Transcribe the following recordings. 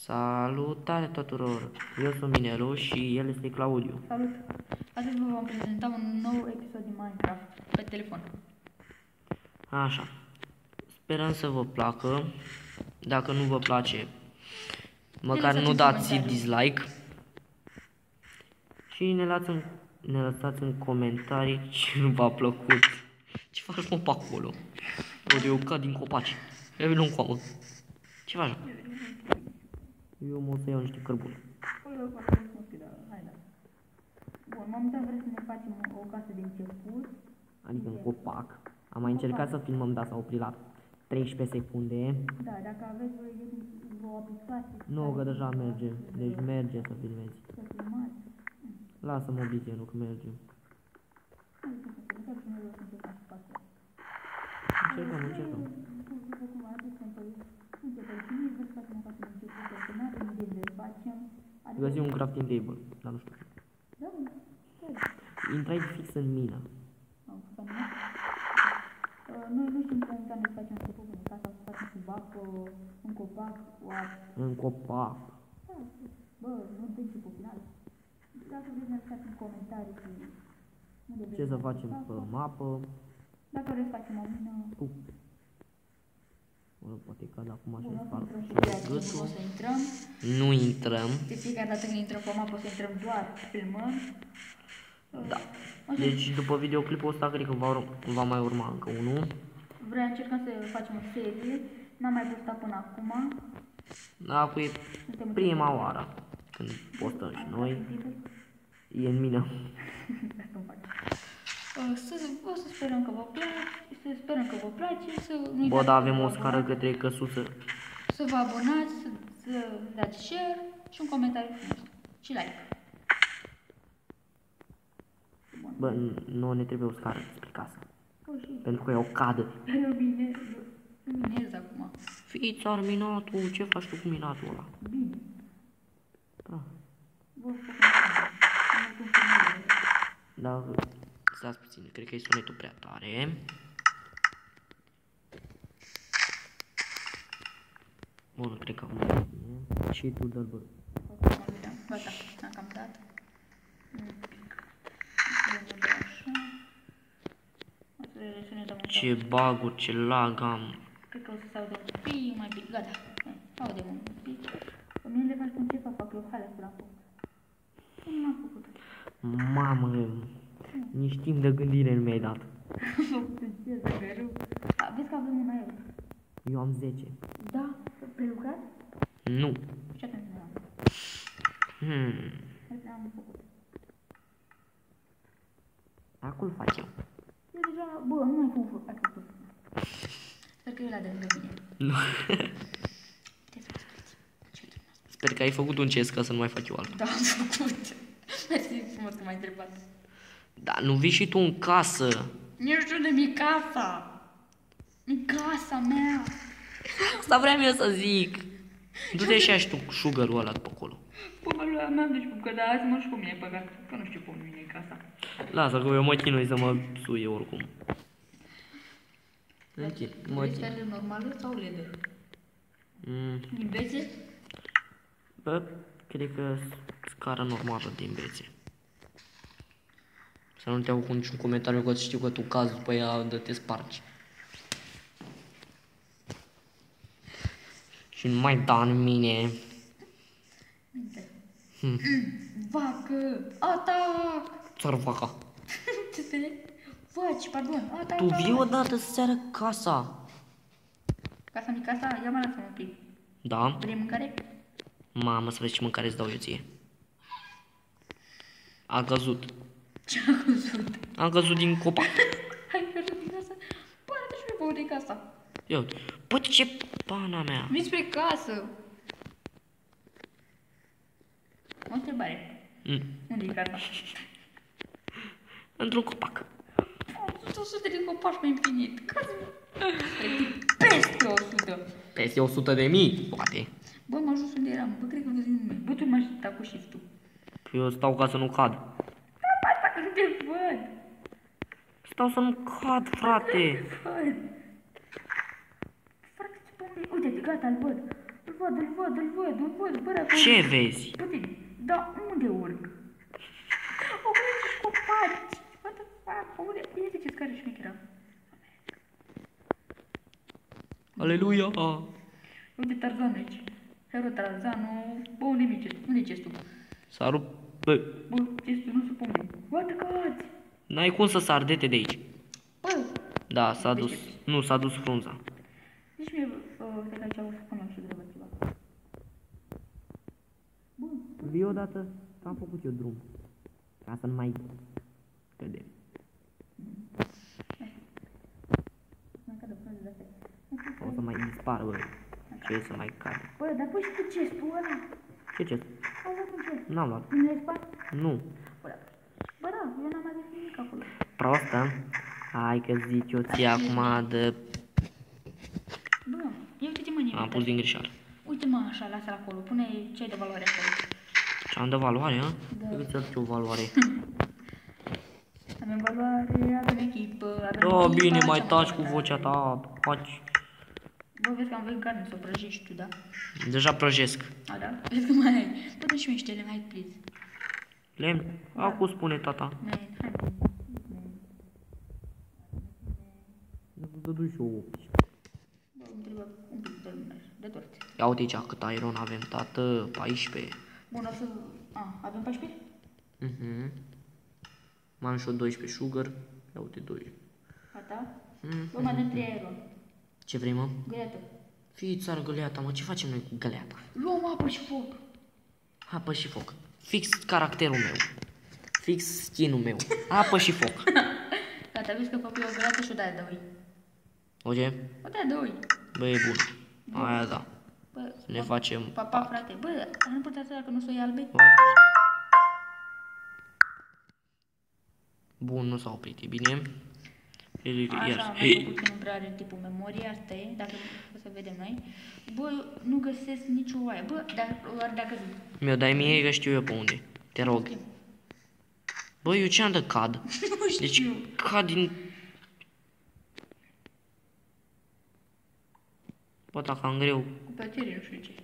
Salutare tuturor! Eu sunt Minelu și el este Claudiu. Salut! Astăzi vă vom prezenta un nou episod din Minecraft pe telefon. Așa. Sperăm să vă placă. Dacă nu vă place, măcar nu dați dislike. Și ne lăsați în comentarii ce nu v-a plăcut. Ce faci, mă, pe acolo? Eu cad din copaci. Eu nu coamă. Ce faci? Eu mă să iau niște cărbune. Bun, momentan vrem să ne facem o casă de început. Adică un copac. Am mai încercat să filmăm, dar s-a oprit la 13 secunde. Da, dacă aveți vă aplicați. Nu, că deja merge. Deci merge să filmezi. Să filmați. Lasă-mă obizenul că merge. Încercăm. Găsim un crafting table, dar nu știu. Intrai fix în mină. Noi nu știm momentan să facem început în casa, să facem cu bapă, un copac, în copac. Bă, nu te început final. Dacă vreți să lăsați în comentarii ce să facem pe mapă. Dacă vreți să facem o mină. Poate că acum așa îi fac o să intrăm. Nu intrăm. De fiecare dată când intrăm pe mapă, o să intrăm doar filmăm. Da. Deci după videoclipul ăsta cred că va mai urma încă unul. Încercăm să facem o serie. N-am mai postat până acum. Da, cu e prima oară când postăm și noi. E în mină. Să sperăm că vă place, Bă, da, avem o scară către căsuță. Să vă abonați, să dați share și un comentariu frumos. Și like. Bă, nu ne trebuie o scară spre casă. Pentru că e o cadă. Eu minez acum. Fița, minatul, ce faci tu cu minatul ăla? Bine. Da. Da, stați puțin, cred că e sunetul prea tare. Bun, cred că acum e bine. Și tu dă-l, bă. Gata, am cam dat. Ce bug-uri, ce lag am. Cred că o să se audă un pic mai bine. Gata, audem un pic. Pe mine le faci cum ce fac eu, hai la foc. Nu m-am făcut. Mamă, nici timp de gândire nu mi-ai dat. Vezi că avem un aer. Eu am 10. Da? Prelucrat? Nu. Și atunci nu am. Am făcut. Acum fac eu. Eu deja, bă, nu mai făcut făcut. Sper că e la de lângă mine. Nu. Sper că ai făcut un chest ca să nu mai fac eu altul. Da, am făcut. Mersi frumos că m-ai întrebat. Da, nu vii și tu în casă. Nu știu de mi casa. Mi casa mea. Asta vreau eu să zic. Du-te și aș tu sugar-ul ăla pe acolo. Bă, m-am dus cu că da, azi mă și cu mine păcat. Că nu știu pe mine e casa. Lasă că eu mă chinui să mă suie oricum. Vrei stare normală sau leather? Din bețe? Bă, cred că scara normală din bețe. Să nu te iau cu niciun comentariu că știu că tu cazi după ea de te spargi. Și nu mai da în mine. Vacă! Atac! Țar vaca. Ce te faci? Pardon. Atac! Tu vii odată să-ți arăt casa. Casa mi casa? Ia mă lasă un pic. Da? Vrei mâncare? Mamă, să vezi ce mâncare îți dau eu ție. A căzut. Ce a căzut? Am căzut din copac. Hai, căzut din casa. Bă, arată și eu de casa. Ia uite. Bă, ce pana mea. Vii spre casă. O întrebare. Unde e casa? Într-un copac. Am 100 de copaci pe infinit. Peste 100. Peste 100 de mii, poate. Bă, mă ajut unde eram. Bă, cred că văzut nume. Bă, tu m-ai așteptat cu shift-ul. Eu stau ca să nu cad. Da, asta că nu te văd. Stau să nu cad, frate. Frate, ce pomni. Uite, gata, îl văd. Îl Îl văd, bă, acolo. Ce vezi? Uite, da, unde urc? O, bă, ce copaci! What the fuck? Unde? Uite ce scară șmecheră. Aleluia! Uite Tarzan aici. Hero Tarzanul. Bă, unde e chestul? S-a rupt. Bă, Bă, chestul nu se pune. What the god? n-ai cum să sar de aici. Bă! Da, s-a dus. Nu, s-a dus frunza. Deci mie, stai că aici o să pun eu și greu ceva. Bun. Vii odată, am făcut eu drum. Ca să nu mai cădem. Mai cadă frunze de astea. O să mai dispară, bă. Ce să mai cadă? Bă, dar pui și tu chestul ăla. Ce? Ai luat un chest. N-am luat. Nu ai spart? Nu. Bă, da, eu n-am mai zis nimic acolo. Prostă? Hai că zic eu ție acum de... Bă, ia uite-te-mă în Am pus din greșeală. Uite-mă așa, lasă-l acolo. Pune ce ai de valoare acolo. Ce am de valoare, hă? Da. Trebuie să o valoare. Avem valoare, avem echipă, avem... Da, echipa, bine, mai ce-am taci cu valoare. vocea ta. Faci... Bă, vezi că am văzut carne să o prăjești tu, da? Deja prăjesc. A, da? Vezi că mai ai. Bă, dă și mie niște lemn, hai, please. Lemn? Acum spune tata. Man, hai, Să duci și o 8. bă, îmi trebuie un pic de lumină, de torțe. Ia uite aici cât iron avem, tată. 14. Bun, o să... A, avem 14? Mai am și o 12 sugar. Ia uite 2. Gata? Bă, mai dăm 3 aeron. Ce vrei, mă? Găleată. Fii țară găleata, mă. Ce facem noi cu găleata? Luăm apă și foc. Apă și foc. Fix caracterul meu. Fix skin-ul meu. Apă și foc. Gata, vezi că fac eu o găleată și o de-aia de oi. O ce? O de-aia de oi. Bă, e bun. Aia da. Bă, Să ne facem... papa, frate. Bă, nu putea să dacă nu s-o ia albe? Bun, nu s-a oprit, e bine. Așa, am mai făcut că nu prea are tipul memorie, asta e, dacă o să vedem noi. Bă, nu găsesc nicio oaie. Bă, dacă zic. Mi-o dai mie că știu eu pe unde. Te rog. Bă, eu ce am de cad? Nu știu. Deci cad din... Bă, dacă am greu. Cu plăcere, nu știu ce.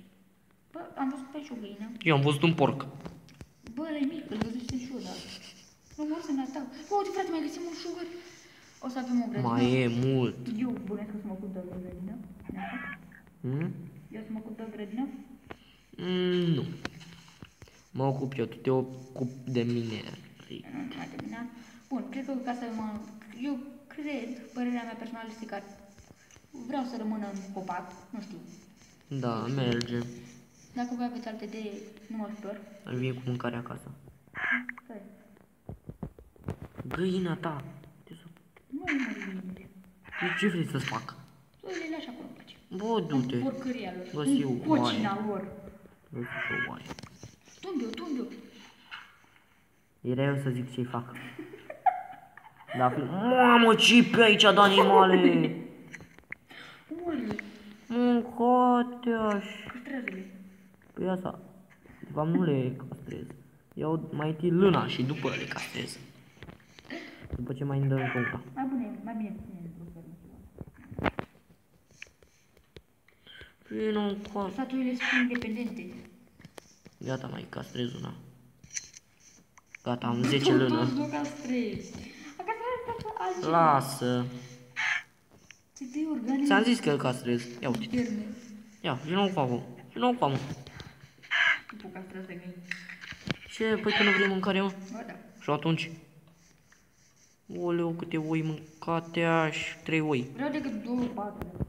Bă, am văzut pe aici o găină. Eu am văzut un porc. Bă, ăla e mic, îl văzusem și eu, dar... Nu mor să ne atac. Bă, uite, frate, mai găsim un sugar. O să avem o grădină. Mai e mult. Eu bănesc că să mă ocup de o grădină. Eu să mă ocup de o grădină? Nu. Mă ocup eu, tu te ocup de mine. Nu, mai terminat. Bun, cred că ca să mă... Eu cred, părerea mea personală este că vreau să rămână în copac, nu știu. Da, merge. Dacă voi aveți alte idei, nu mă ajutor. Vin cu mâncare acasă. Stai. Găina ta. Nu mă gândire. Ce vrei să-ți fac? Să le lași acolo în pace. Bă, du-te. În porcăria lor. Găsi În o oaie. cocina lor. Găsi o oaie. Tumbiu. Era eu să zic ce-i fac. Dar mamă, ce pe aici de animale? Oare, Mâncateaș. castrează-le. Păi asta. De fapt nu le castrez. Iau mai întâi lâna și după le castrez. După ce mai îmi dă încă una. Mai bine ține într-o fermă ceva. Vino în casă. Statuile sunt independente. Gata, mai castrez una. Gata, am 10 lână. Nu castrezi. A castrat altceva. Lasă. Ți dai organe Ți-am zis că îl castrez. Ia uite. interne. Ia, vino cu acum. Vino cu acum. Tu castrează de găini. Ce? Păi că nu vrei mâncare, mă? Ba da. Și atunci? Oleu, câte oi mâncate aș. 3 oi. Vreau decât 2, 4.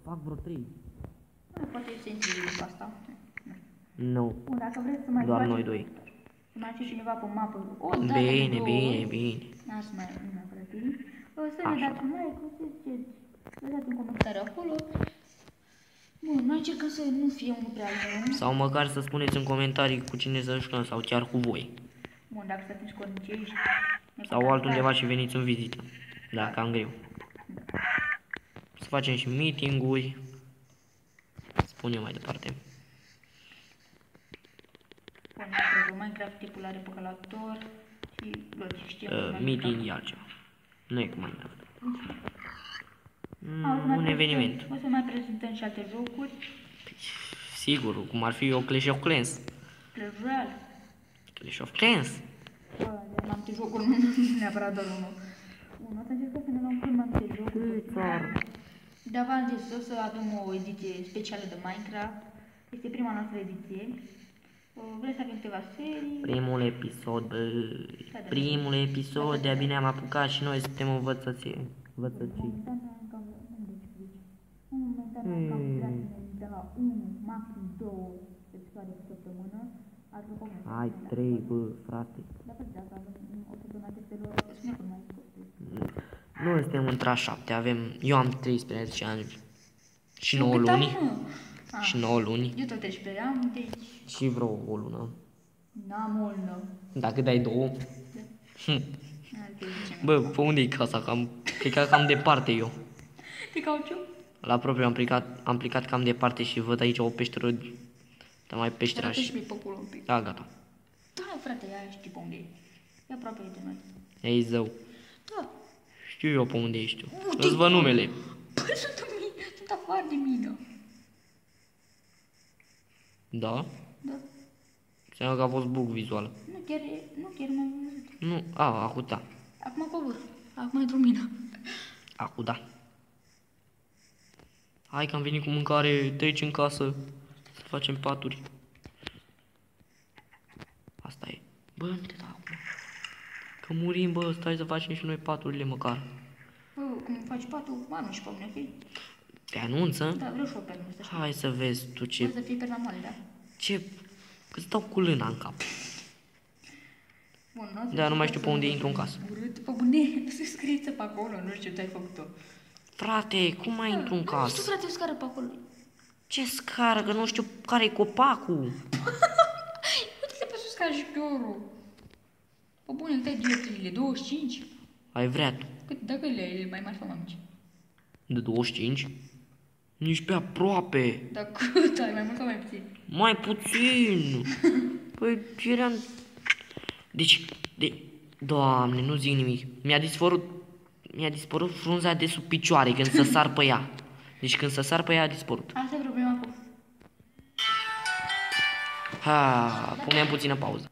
Fac vreo 3. Poate e sensibil cu asta. Nu. Bun, dacă vreți să mai Doar faceți- noi doi. Să mai faceți cineva pe mapă. O dată Bine, de două bine, ori. bine. N-aș mai, nu neapărat bine. O să ne Așa. dați un like, o să ziceți. Lăsați un comentariu acolo. Bun, noi încercăm să nu fie unul prea lung. Sau măcar să spuneți în comentarii cu cine să jucăm sau chiar cu voi. Bun, dacă sunteți cornicei. Sau altundeva și veniți în vizită. Dacă am greu. Să facem și meeting-uri. Spun eu mai departe. Bun, Minecraft tipul are pe călător. Și logic, știm. Meeting e altceva. Nu e cu Minecraft. Un eveniment. O să mai prezentăm și alte jocuri. Sigur, cum ar fi o Clash of Clans. Clash Royale. Clash of Clans. Bă, n-am multe jocuri, nu neapărat doar unul. Bun, o să încercăm să ne luăm cât mai multe jocuri. Dar v-am zis, o să avem o ediție specială de Minecraft. Este prima noastră ediție. Vreți să avem câteva serii? Primul episod, bă. Primul episod, de-abia bine am apucat și noi suntem învățății. Momentan am vrea să ne uităm la 1, maxim 2 episoade pe săptămână. Hai, 3, bă, frate. Da, pe dacă avem o să donat testelor, spune cum mai scos. Noi suntem între a 7, eu am 13 ani și 9 luni. Și 9 luni. Eu tot 13 am, deci... Și vreo o lună. N-am o lună. Dacă dai 2. Bă, pe unde e casa? Cred că cam departe eu. Te cauciu? La propriu am plecat cam departe și văd aici o peșteră. Dar mai peștera și... Pe acolo un pic. Da, gata. Da, frate, ia știi pe unde e. E aproape de noi. Ei, zău. Da. Știu eu pe unde ești. Îți văd numele. Păi sunt afară de mine. Da? Da. Înseamnă că a fost bug vizual. Nu, chiar m-am văzut. Nu, acum da. Acum cobor. Acum într-o mină. Acum da. Hai că am venit cu mâncare, treci în casă să facem paturi. Asta e. Bă, nu te dau acum. Că murim, bă, stai să facem și noi paturile măcar. Bă, cum faci patul, anunci pe mine, ok? Te anunță? Da, vreau și o pe mine, să știu. Hai să vezi tu ce... Vreau să fie pe la moale, da? Ce... Că stau cu lâna în cap. Bun, Da, nu mai știu pe unde intru în casă. Urât, pe bune, să scrieți pe acolo, nu știu ce ai făcut-o. Frate, cum mai intru în Nu casă? știu, frate, o scară pe acolo. Ce scară? Că nu știu care-i copacul. Uite-te pe sus ca jucătorul. Pe bune, cât ai dioptriile? 25? Ai vrea tu. Cât, dacă le mai mari sau mai mici? De 25? Nici pe aproape. Dar cât ai, mai mult sau mai puțin? Mai puțin. Păi eram... Deci, Doamne, nu zic nimic. Mi-a dispărut frunza de sub picioare când să sar pe ea. Deci când să sar pe ea a dispărut. Asta e problema cu... Punem puțină pauză.